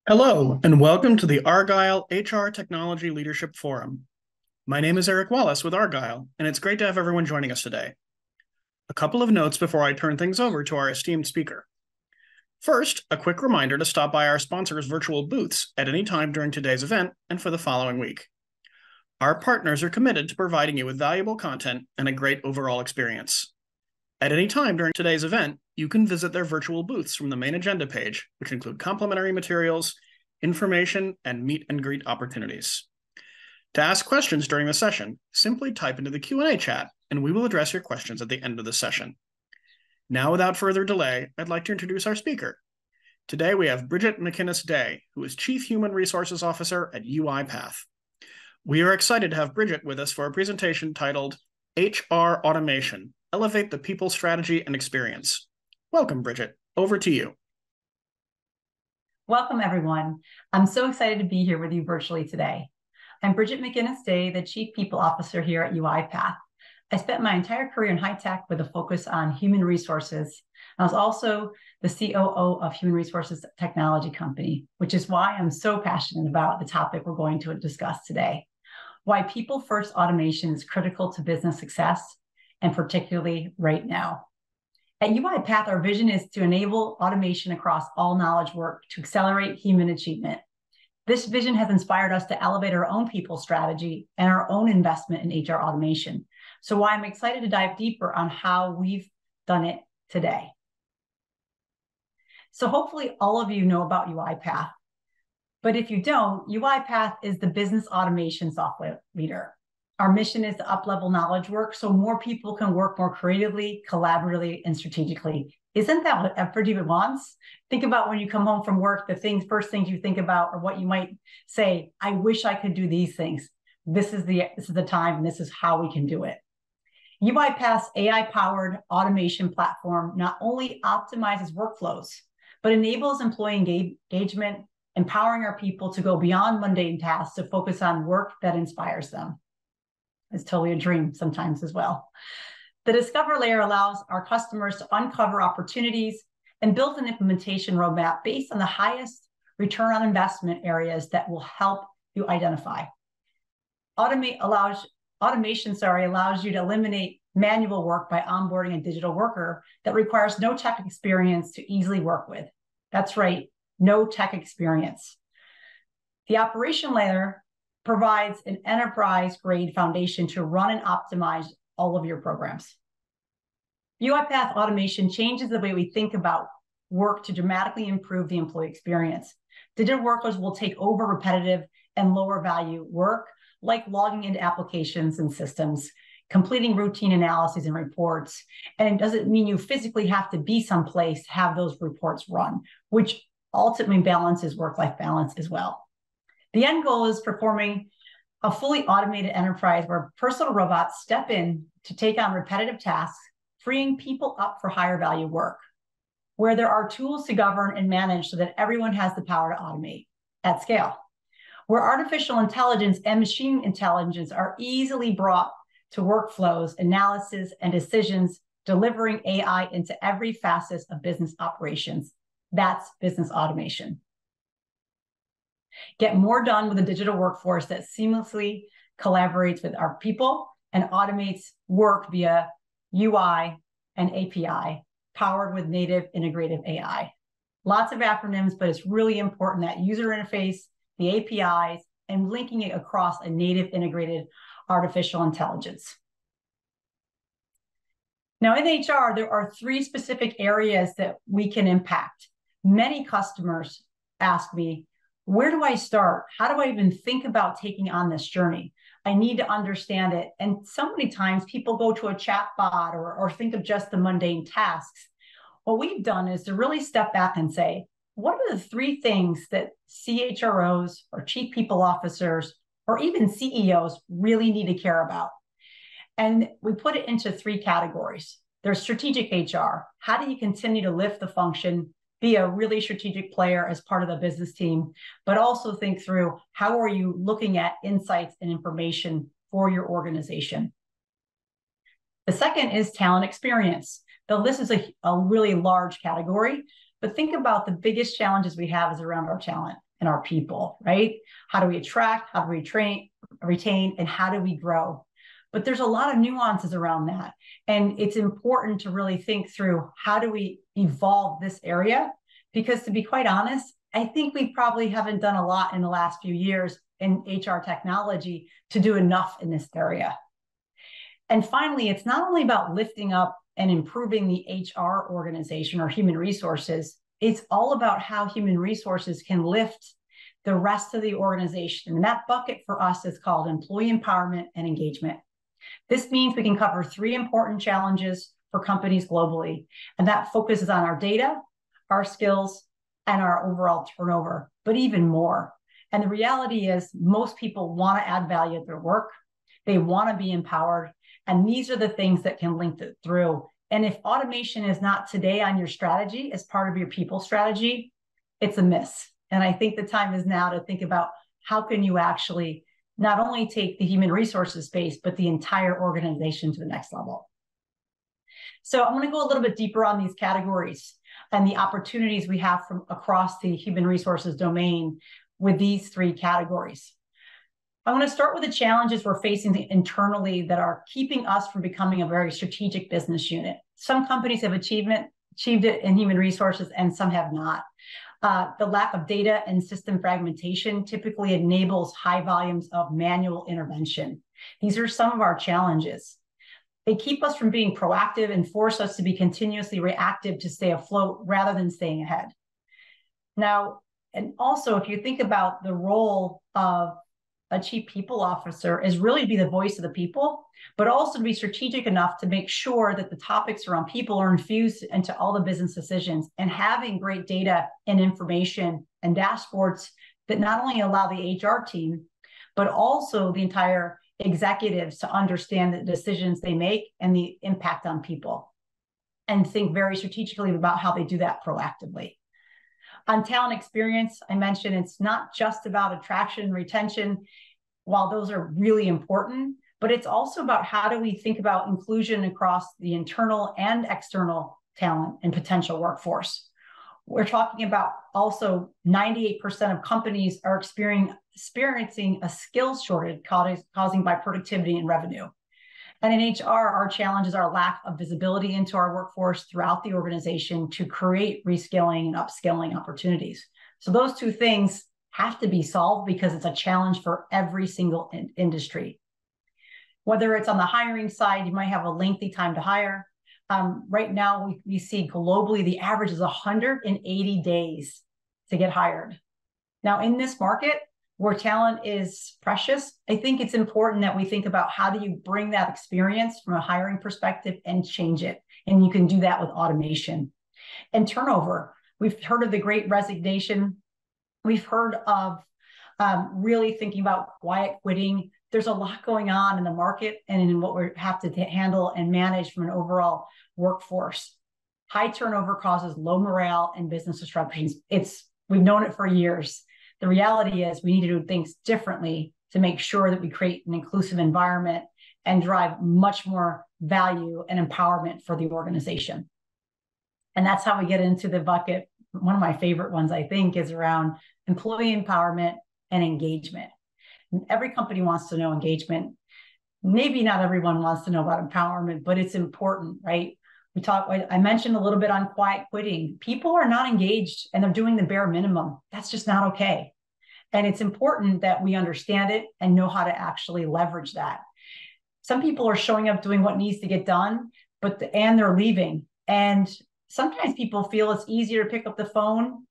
Hello, and welcome to the Argyle HR Technology Leadership Forum. My name is Eric Wallace with Argyle, and it's great to have everyone joining us today. A couple of notes before I turn things over to our esteemed speaker. First, a quick reminder to stop by our sponsors' virtual booths at any time during today's event and for the following week. Our partners are committed to providing you with valuable content and a great overall experience. At any time during today's event, you can visit their virtual booths from the main agenda page, which include complimentary materials, information, and meet and greet opportunities. To ask questions during the session, simply type into the Q&A chat, and we will address your questions at the end of the session. Now, without further delay, I'd like to introduce our speaker. Today, we have Bridget McInnes-Day, who is Chief Human Resources Officer at UiPath. We are excited to have Bridget with us for a presentation titled HR Automation, Elevate the People Strategy and Experience. Welcome, Bridget. Over to you. Welcome, everyone. I'm so excited to be here with you virtually today. I'm Bridget McInnes-Day, the Chief People Officer here at UiPath. I spent my entire career in high tech with a focus on human resources. I was also the COO of Human Resources Technology Company, which is why I'm so passionate about the topic we're going to discuss today. Why people-first automation is critical to business success, and particularly right now. At UiPath, our vision is to enable automation across all knowledge work to accelerate human achievement. This vision has inspired us to elevate our own people strategy and our own investment in HR automation. So why I'm excited to dive deeper on how we've done it today. So hopefully all of you know about UiPath. But if you don't, UiPath is the business automation software leader. Our mission is to up-level knowledge work so more people can work more creatively, collaboratively, and strategically. Isn't that what everybody wants? Think about when you come home from work, the first things you think about are what you might say, I wish I could do these things. This is the time, and this is how we can do it. UiPath's AI-powered automation platform not only optimizes workflows, but enables employee engagement, empowering our people to go beyond mundane tasks to focus on work that inspires them. It's totally a dream sometimes as well. The Discover layer allows our customers to uncover opportunities and build an implementation roadmap based on the highest return on investment areas that will help you identify. Automation allows you to eliminate manual work by onboarding a digital worker that requires no tech experience to easily work with. That's right, no tech experience. The operation layer provides an enterprise-grade foundation to run and optimize all of your programs. UiPath automation changes the way we think about work to dramatically improve the employee experience. Digital workers will take over repetitive and lower value work, like logging into applications and systems, completing routine analyses and reports. And it doesn't mean you physically have to be someplace to have those reports run, which ultimately balances work-life balance as well. The end goal is performing a fully automated enterprise where personal robots step in to take on repetitive tasks, freeing people up for higher value work, where there are tools to govern and manage so that everyone has the power to automate at scale, where artificial intelligence and machine intelligence are easily brought to workflows, analysis, and decisions, delivering AI into every facet of business operations. That's business automation. Get more done with a digital workforce that seamlessly collaborates with our people and automates work via UI and API, powered with native integrative AI. Lots of acronyms, but it's really important that user interface, the APIs, and linking it across a native integrated artificial intelligence. Now in HR, there are 3 specific areas that we can impact. Many customers ask me, where do I start? How do I even think about taking on this journey? I need to understand it. And so many times people go to a chat bot or think of just the mundane tasks. What we've done is to really step back and say, what are the 3 things that CHROs or chief people officers or even CEOs really need to care about? And we put it into 3 categories. There's strategic HR. How do you continue to lift the function, be a really strategic player as part of the business team, but also think through how are you looking at insights and information for your organization. The second is talent experience. Though this is a really large category, But think about the biggest challenges we have is around our talent and our people, right? How do we attract, how do we retain, and how do we grow? But there's a lot of nuances around that. And it's important to really think through how do we evolve this area? Because to be quite honest, I think we probably haven't done a lot in the last few years in HR technology to do enough in this area. And finally, it's not only about lifting up and improving the HR organization or human resources, it's all about how human resources can lift the rest of the organization. And that bucket for us is called employee empowerment and engagement. This means we can cover 3 important challenges for companies globally, and that focuses on our data, our skills, and our overall turnover, but even more. And the reality is most people want to add value at their work. They want to be empowered. And these are the things that can link it through. And if automation is not today on your strategy as part of your people strategy, it's a miss. And I think the time is now to think about how can you actually not only take the human resources space, but the entire organization to the next level. So I'm going to go a little bit deeper on these categories and the opportunities we have from across the human resources domain with these 3 categories. I want to start with the challenges we're facing internally that are keeping us from becoming a very strategic business unit. Some companies have achieved it in human resources and some have not. The lack of data and system fragmentation typically enables high volumes of manual intervention. These are some of our challenges. They keep us from being proactive and force us to be continuously reactive to stay afloat rather than staying ahead. Now, and also if you think about the role of a chief people officer is really to be the voice of the people, but also to be strategic enough to make sure that the topics around people are infused into all the business decisions, and having great data and information and dashboards that not only allow the HR team, but also the entire executives to understand the decisions they make and the impact on people, and think very strategically about how they do that proactively. On talent experience, I mentioned it's not just about attraction and retention, while those are really important, but it's also about how do we think about inclusion across the internal and external talent and potential workforce. We're talking about also 98% of companies are experiencing a skills shortage causing by productivity and revenue. And in HR, our challenge is our lack of visibility into our workforce throughout the organization to create reskilling and upskilling opportunities. So those 2 things have to be solved because it's a challenge for every single industry. Whether it's on the hiring side, you might have a lengthy time to hire. Right now, we see globally the average is 180 days to get hired. Now, in this market, where talent is precious, I think it's important that we think about how do you bring that experience from a hiring perspective and change it. And you can do that with automation. And turnover, we've heard of the Great Resignation. We've heard of really thinking about quiet quitting. There's a lot going on in the market and in what we have to handle and manage from an overall workforce. High turnover causes low morale and business disruptions. We've known it for years. The reality is we need to do things differently to make sure that we create an inclusive environment and drive much more value and empowerment for the organization. And that's how we get into the bucket. One of my favorite ones, I think, is around employee empowerment and engagement. Every company wants to know engagement. Maybe not everyone wants to know about empowerment, but it's important, right? I mentioned a little bit on quiet quitting. People are not engaged and they're doing the bare minimum. That's just not okay. And it's important that we understand it and know how to actually leverage that. Some people are showing up doing what needs to get done, and they're leaving. And sometimes people feel it's easier to pick up the phone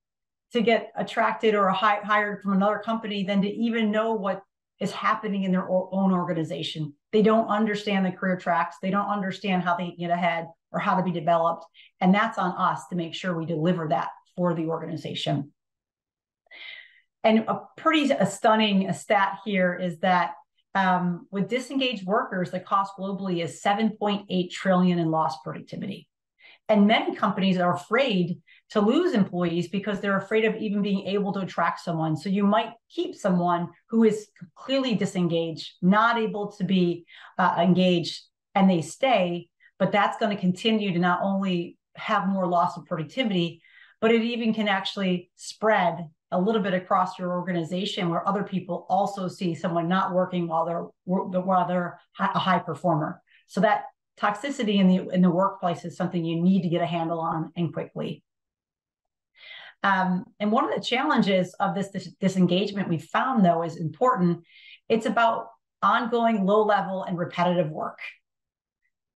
to get attracted or hired from another company than to even know what is happening in their own organization. They don't understand the career tracks. They don't understand how they can get ahead or how to be developed. And that's on us to make sure we deliver that for the organization. And a stunning stat here is that with disengaged workers, the cost globally is $7.8 trillion in lost productivity. And many companies are afraid to lose employees because they're afraid of even being able to attract someone. So you might keep someone who is clearly disengaged, not able to be engaged, and they stay, but that's going to continue to not only have more loss of productivity, but it even can actually spread a little bit across your organization where other people also see someone not working while they're a high performer. So that toxicity in the workplace is something you need to get a handle on, and quickly. And one of the challenges of this engagement we found, though, is important. It's about ongoing low-level and repetitive work.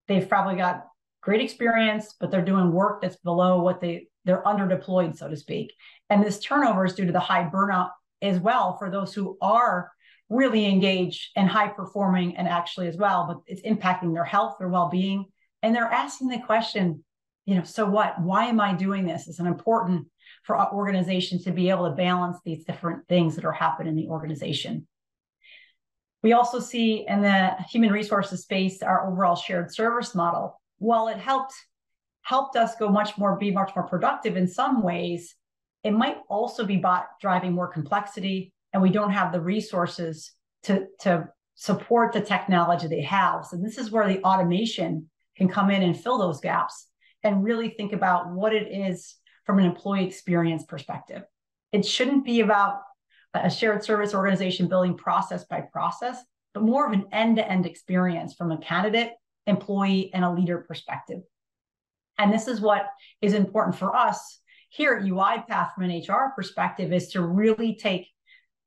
They've probably got great experience, but they're doing work that's below what they're underdeployed, so to speak. And this turnover is due to the high burnout as well for those who are really engaged and high performing, and actually as well, but it's impacting their health, their well-being. And they're asking the question, so what? Why am I doing this? It's important for our organization to be able to balance these different things that are happening in the organization. We also see in the human resources space, our overall shared service model. While it helped us be much more productive in some ways, it might also be driving more complexity, and we don't have the resources to support the technology they have. So this is where the automation can come in and fill those gaps and really think about what it is from an employee experience perspective. It shouldn't be about a shared service organization building process by process, but more of an end-to-end experience from a candidate, employee, and a leader perspective. And this is what is important for us here at UiPath from an HR perspective, is to really take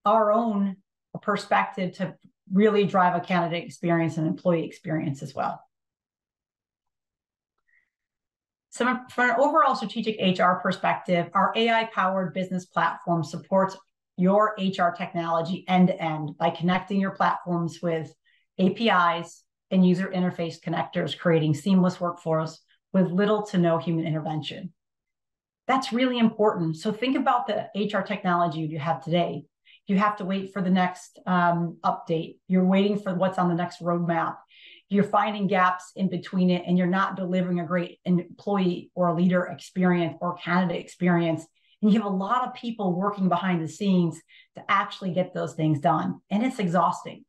our own perspective to really drive a candidate experience and employee experience as well. So from an overall strategic HR perspective, our AI-powered business platform supports your HR technology end-to-end by connecting your platforms with APIs and user interface connectors, creating seamless workflows with little to no human intervention. That's really important. So think about the HR technology you have today. You have to wait for the next update. You're waiting for what's on the next roadmap. You're finding gaps in between it, and you're not delivering a great employee or a leader experience or candidate experience. And you have a lot of people working behind the scenes to actually get those things done. And it's exhausting.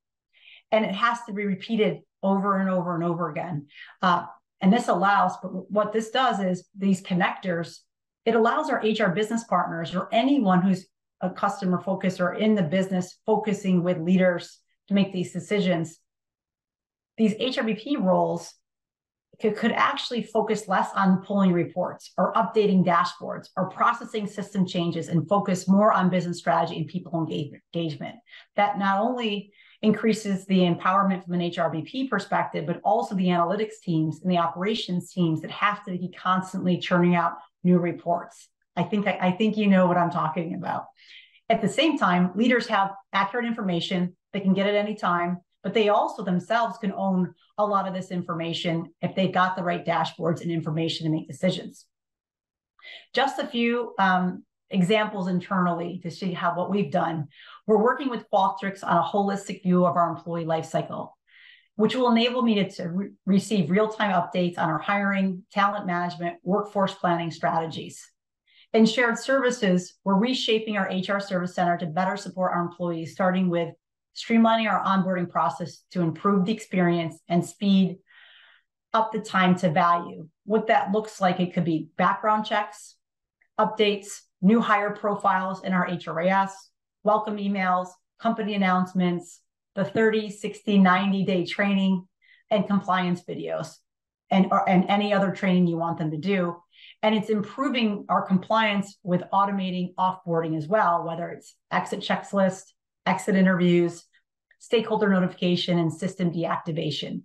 And it has to be repeated over and over and over again. And this allows, but what this does is these connectors, it allows our HR business partners or anyone who's a customer focused or in the business focusing with leaders to make these decisions. These HRBP roles could actually focus less on pulling reports or updating dashboards or processing system changes, and focus more on business strategy and people engagement. That not only increases the empowerment from an HRBP perspective, but also the analytics teams and the operations teams that have to be constantly churning out new reports. I think you know what I'm talking about. At the same time, leaders have accurate information. They can get it any time, but they also themselves can own a lot of this information if they've got the right dashboards and information to make decisions. Just a few examples internally to see what we've done. We're working with Qualtrics on a holistic view of our employee lifecycle, which will enable me to receive real-time updates on our hiring, talent management, workforce planning strategies. In shared services, we're reshaping our HR service center to better support our employees, starting with streamlining our onboarding process to improve the experience and speed up the time to value. What that looks like, it could be background checks, updates, new hire profiles in our HRIS, welcome emails, company announcements, the 30, 60, 90-day training and compliance videos, and any other training you want them to do. And it's improving our compliance with automating offboarding as well, whether it's exit checklist, exit interviews, stakeholder notification, and system deactivation.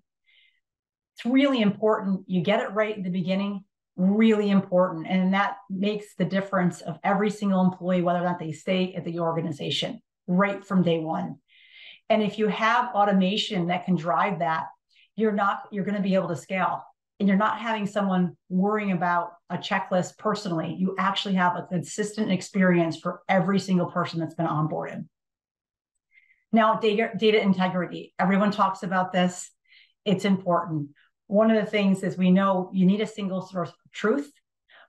It's really important. You get it right in the beginning, really important. And that makes the difference of every single employee, whether or not they stay at the organization, right from day one. And if you have automation that can drive that, you're going to be able to scale. And you're not having someone worrying about a checklist personally. You actually have a consistent experience for every single person that's been onboarded. Now, data integrity. Everyone talks about this. It's important. One of the things is we know you need a single source of truth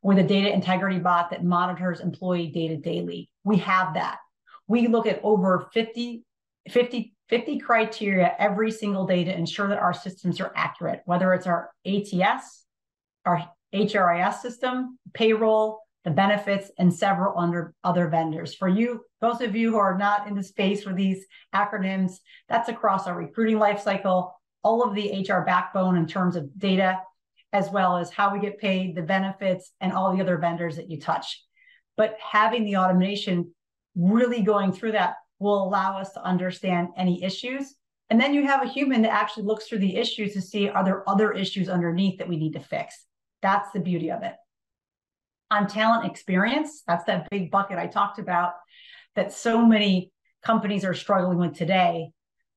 with a data integrity bot that monitors employee data daily. We have that. We look at over 50 criteria every single day to ensure that our systems are accurate, whether it's our ATS, our HRIS system, payroll, the benefits, and several other vendors. For you, those of you who are not in the space with these acronyms, that's across our recruiting lifecycle, all of the HR backbone in terms of data, as well as how we get paid, the benefits, and all the other vendors that you touch. But having the automation really going through that will allow us to understand any issues. And then you have a human that actually looks through the issues to see, are there other issues underneath that we need to fix? That's the beauty of it. On talent experience, that's that big bucket I talked about that so many companies are struggling with today.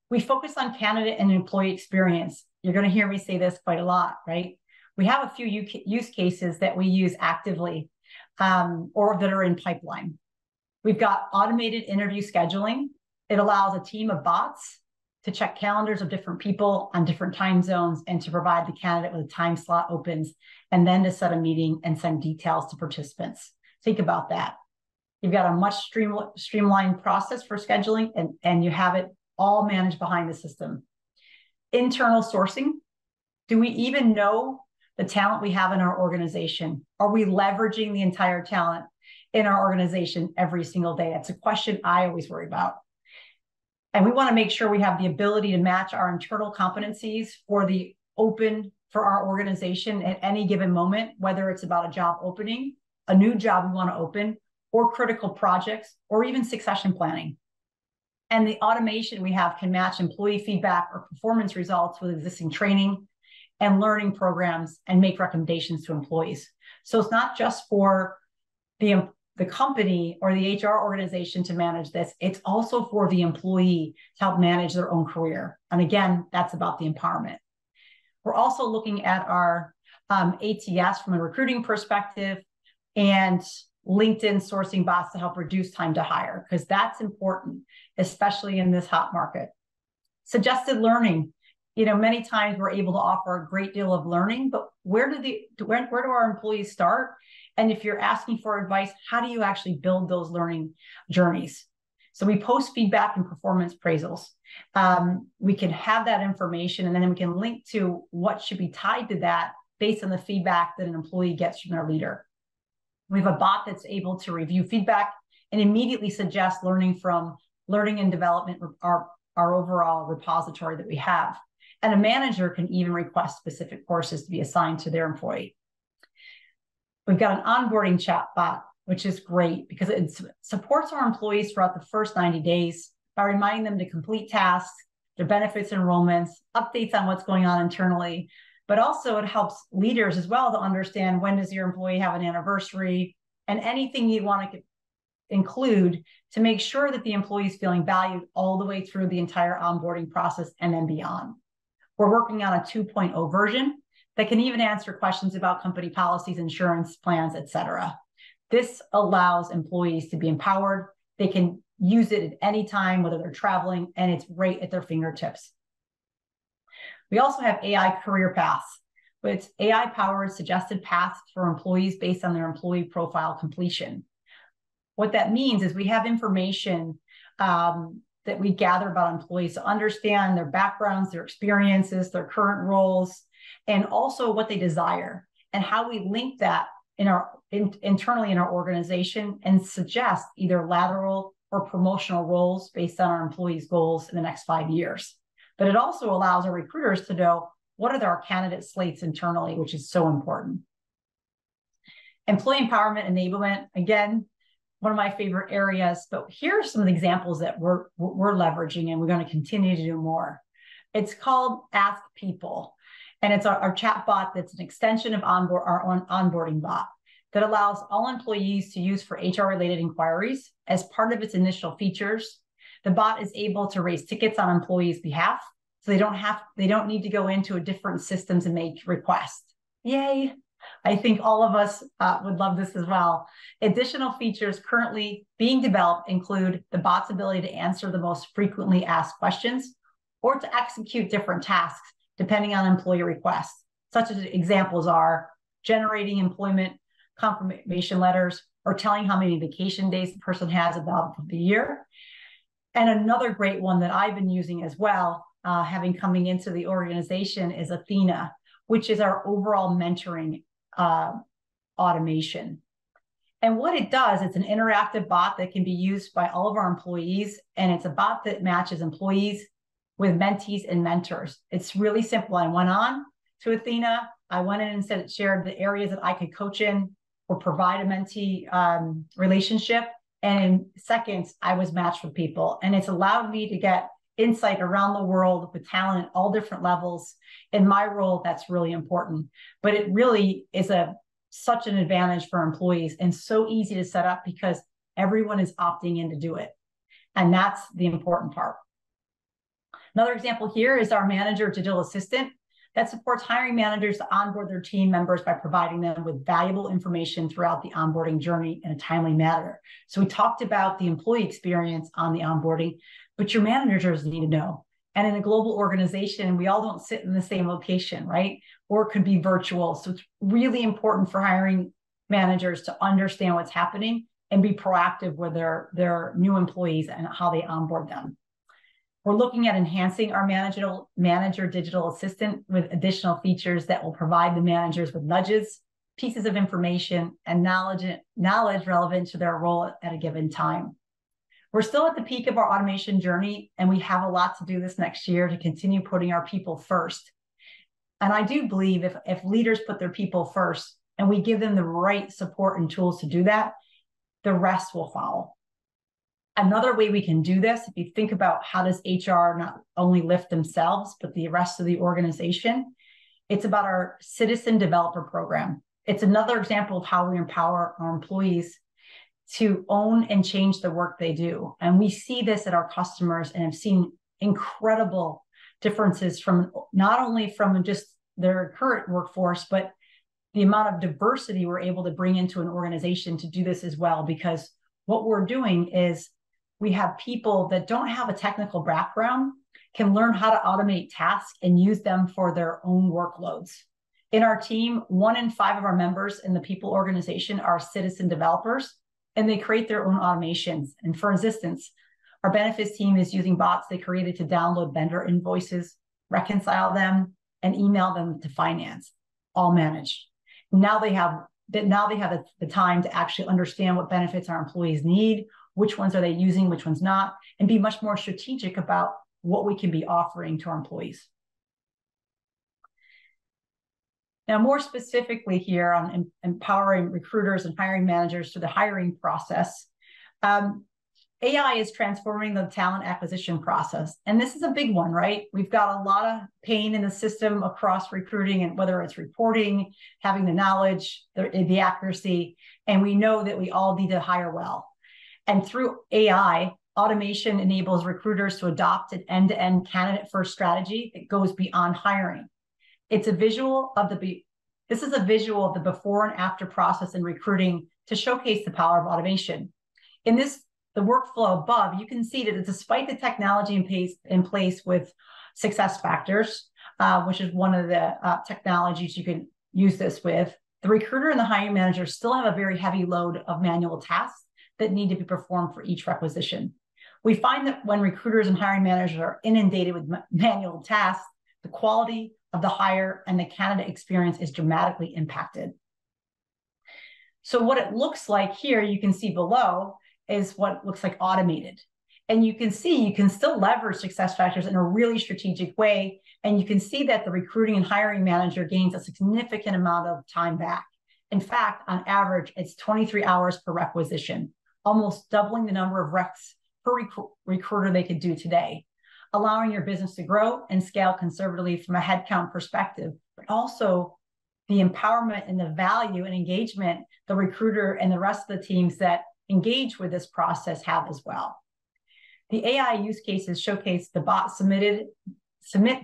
We focus on candidate and employee experience. You're going to hear me say this quite a lot, right? We have a few use cases that we use actively or that are in pipeline. We've got automated interview scheduling. It allows a team of bots to check calendars of different people on different time zones and to provide the candidate with a time slot opens, and then to set a meeting and send details to participants. Think about that. You've got a much streamlined process for scheduling, and you have it all managed behind the system. Internal sourcing. Do we even know the talent we have in our organization? Are we leveraging the entire talent in our organization every single day? That's a question I always worry about. And we want to make sure we have the ability to match our internal competencies for our organization at any given moment, whether it's about a job opening, a new job we want to open, or critical projects, or even succession planning. And the automation we have can match employee feedback or performance results with existing training and learning programs and make recommendations to employees. So it's not just for the company or the HR organization to manage this, it's also for the employee to help manage their own career. And again, that's about the empowerment. We're also looking at our ATS from a recruiting perspective and LinkedIn sourcing bots to help reduce time to hire, because that's important, especially in this hot market. Suggested learning. Many times we're able to offer a great deal of learning, but where do our employees start? And if you're asking for advice, how do you actually build those learning journeys? So we post feedback and performance appraisals. We can have that information, and then we can link to what should be tied to that based on the feedback that an employee gets from their leader. We have a bot that's able to review feedback and immediately suggest learning from learning and development, our overall repository that we have. And a manager can even request specific courses to be assigned to their employee. We've got an onboarding chat bot, which is great because it supports our employees throughout the first 90 days by reminding them to complete tasks, their benefits enrollments, updates on what's going on internally, but also it helps leaders as well to understand when does your employee have an anniversary and anything you want to include to make sure that the employee is feeling valued all the way through the entire onboarding process and then beyond. We're working on a 2.0 version that can even answer questions about company policies, insurance plans, etc. This allows employees to be empowered. They can use it at any time, whether they're traveling, and it's right at their fingertips. We also have AI career paths, which AI-powered suggested paths for employees based on their employee profile completion. What that means is we have information that we gather about employees to understand their backgrounds, their experiences, their current roles, and also what they desire, and how we link that internally in our organization and suggest either lateral or promotional roles based on our employees' goals in the next 5 years. But it also allows our recruiters to know what are our candidate slates internally, which is so important. Employee empowerment enablement, again, one of my favorite areas, but here are some of the examples that we're leveraging, and we're going to continue to do more. It's called Ask People, and it's our chat bot that's an extension of our own onboarding bot that allows all employees to use for HR-related inquiries. As part of its initial features, the bot is able to raise tickets on employees' behalf, so they don't need to go into different systems and make requests. Yay! I think all of us would love this as well. Additional features currently being developed include the bot's ability to answer the most frequently asked questions or to execute different tasks depending on employee requests. Such as examples are generating employment confirmation letters or telling how many vacation days the person has about the year. And another great one that I've been using as well, having coming into the organization, is Athena, which is our overall mentoring automation. And what it does, it's an interactive bot that can be used by all of our employees. And it's a bot that matches employees with mentees and mentors. It's really simple. I went on to Athena. I went in and shared the areas that I could coach in or provide a mentee relationship. And in seconds, I was matched with people. And it's allowed me to get insight around the world with talent at all different levels. In my role, that's really important. But it really is such an advantage for employees and so easy to set up because everyone is opting in to do it. And that's the important part. Another example here is our manager digital assistant that supports hiring managers to onboard their team members by providing them with valuable information throughout the onboarding journey in a timely manner. So we talked about the employee experience on the onboarding, but your managers need to know. And in a global organization, we all don't sit in the same location, right? Or it could be virtual. So it's really important for hiring managers to understand what's happening and be proactive with their new employees and how they onboard them. We're looking at enhancing our manager digital assistant with additional features that will provide the managers with nudges, pieces of information, and knowledge relevant to their role at a given time. We're still at the peak of our automation journey, and we have a lot to do this next year to continue putting our people first. And I do believe if leaders put their people first and we give them the right support and tools to do that, the rest will follow. Another way we can do this, if you think about how does HR not only lift themselves, but the rest of the organization, it's about our citizen developer program. It's another example of how we empower our employees to own and change the work they do. And we see this at our customers and have seen incredible differences from not only from just their current workforce, but the amount of diversity we're able to bring into an organization to do this as well. Because what we're doing is we have people that don't have a technical background can learn how to automate tasks and use them for their own workloads. In our team, 1 in 5 of our members in the people organization are citizen developers, and they create their own automations. And for instance, our benefits team is using bots they created to download vendor invoices, reconcile them, and email them to finance, all managed. Now they have the time to actually understand what benefits our employees need, which ones are they using, which ones not, and be much more strategic about what we can be offering to our employees. Now, more specifically here on empowering recruiters and hiring managers through the hiring process, AI is transforming the talent acquisition process. And this is a big one, right? We've got a lot of pain in the system across recruiting, and whether it's reporting, having the knowledge, the accuracy, and we know that we all need to hire well. And through AI, automation enables recruiters to adopt an end-to-end candidate-first strategy that goes beyond hiring. This is a visual of the before and after process in recruiting to showcase the power of automation. In the workflow above, you can see that despite the technology in place with SuccessFactors, which is one of the technologies you can use this with, the recruiter and the hiring manager still have a very heavy load of manual tasks that need to be performed for each requisition. We find that when recruiters and hiring managers are inundated with manual tasks, the quality of the hire and the candidate experience is dramatically impacted. So what it looks like here, you can see below, is what it looks like automated. And you can see you can still leverage SuccessFactors in a really strategic way. And you can see that the recruiting and hiring manager gains a significant amount of time back. In fact, on average, it's 23 hours per requisition, almost doubling the number of recs per recruiter they could do today, allowing your business to grow and scale conservatively from a headcount perspective, but also the empowerment and the value and engagement the recruiter and the rest of the teams that engage with this process have as well. The AI use cases showcase the bot submit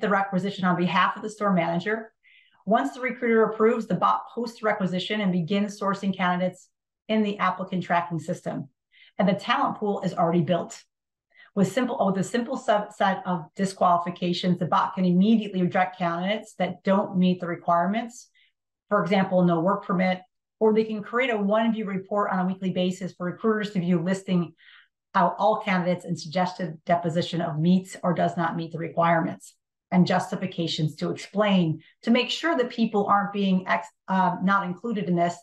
the requisition on behalf of the store manager. Once the recruiter approves, the bot posts the requisition and begins sourcing candidates in the applicant tracking system. And the talent pool is already built. With a simple subset of disqualifications, the bot can immediately reject candidates that don't meet the requirements. For example, no work permit, or they can create a one-view report on a weekly basis for recruiters to view, listing out all candidates and suggested deposition of meets or does not meet the requirements, and justifications to explain, to make sure that people aren't being not included in this,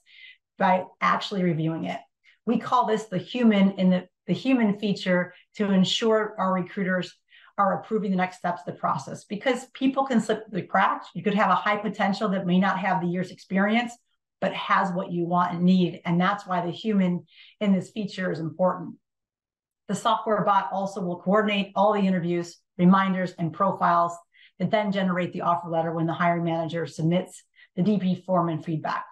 by actually reviewing it. We call this the human in the human feature to ensure our recruiters are approving the next steps of the process, because people can slip through the cracks. You could have a high potential that may not have the year's experience, but has what you want and need. And that's why the human in this feature is important. The software bot also will coordinate all the interviews, reminders, and profiles that then generate the offer letter when the hiring manager submits the DP form and feedback.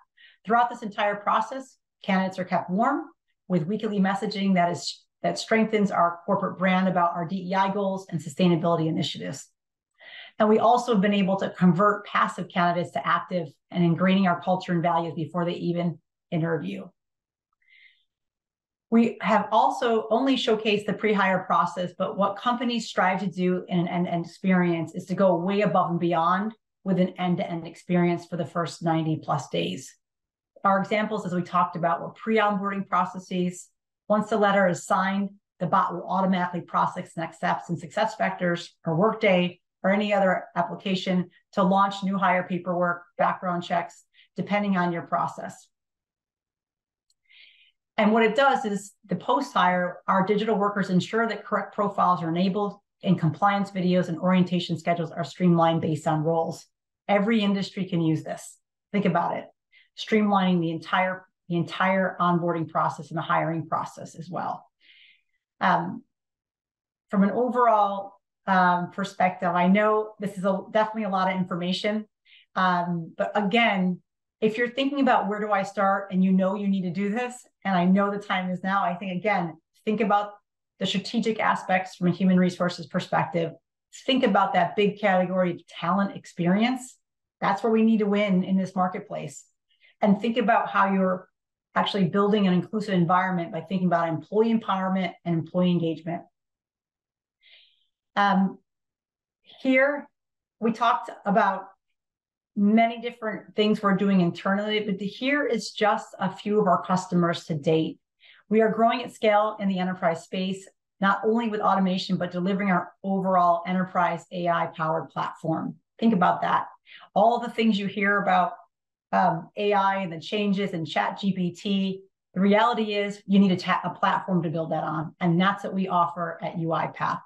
Throughout this entire process, candidates are kept warm with weekly messaging that strengthens our corporate brand about our DEI goals and sustainability initiatives. And we also have been able to convert passive candidates to active and ingraining our culture and values before they even interview. We have also only showcased the pre-hire process, but what companies strive to do in an end-to-end experience is to go way above and beyond with an end-to-end experience for the first 90 plus days. Our examples, as we talked about, were pre-onboarding processes. Once the letter is signed, the bot will automatically process next steps in SuccessFactors or Workday or any other application to launch new hire paperwork, background checks, depending on your process. And what it does is the post-hire, our digital workers ensure that correct profiles are enabled and compliance videos and orientation schedules are streamlined based on roles. Every industry can use this. Think about it. Streamlining the entire onboarding process and the hiring process as well. From an overall perspective, I know this is definitely a lot of information, but again, if you're thinking about where do I start and you know you need to do this, and I know the time is now, I think, again, think about the strategic aspects from a human resources perspective. Think about that big category of talent experience. That's where we need to win in this marketplace. And think about how you're actually building an inclusive environment by thinking about employee empowerment and employee engagement. Here, we talked about many different things we're doing internally, but here is just a few of our customers to date. We are growing at scale in the enterprise space, not only with automation, but delivering our overall enterprise AI-powered platform. Think about that. All the things you hear about AI and the changes in ChatGPT, the reality is you need a platform to build that on, and that's what we offer at UiPath.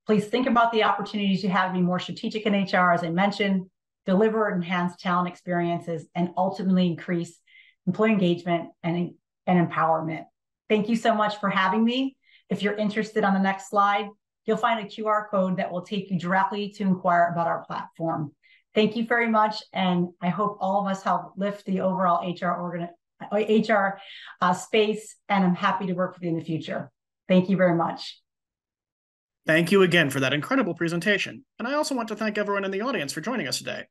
Please think about the opportunities you have to be more strategic in HR, as I mentioned, deliver enhanced talent experiences, and ultimately increase employee engagement and empowerment. Thank you so much for having me. If you're interested, on the next slide, you'll find a QR code that will take you directly to inquire about our platform. Thank you very much, and I hope all of us help lift the overall HR space, and I'm happy to work with you in the future. Thank you very much. Thank you again for that incredible presentation. And I also want to thank everyone in the audience for joining us today.